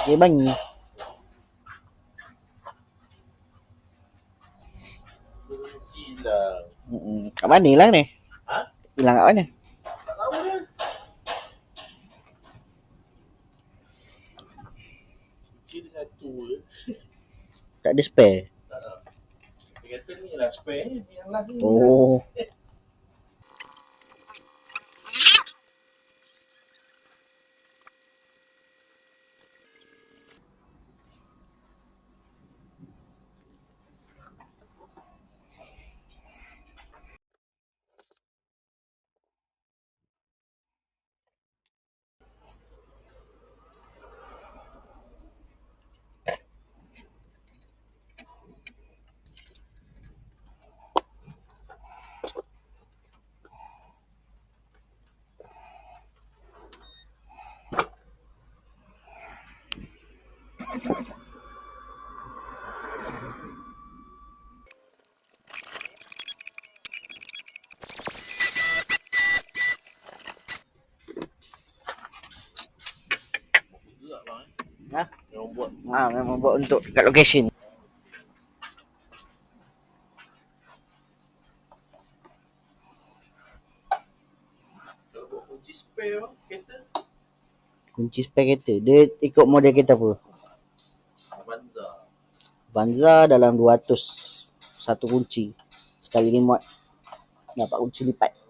Dia bangi. Kat mana hilang ni? Hilang kat mana? Tak tahu dia. Kunci dia satu je. Tak ada spare. Tak ada. Dia kata ni lah spare ni. Yang last ni. Oh. Ha? Memang buat untuk kat location. Kalau buat kunci spare kereta. Kunci spare kereta. Dia ikut model kereta apa? Avanza. Avanza dalam 200. Satu kunci. Sekali remote. Dapat kunci lipat.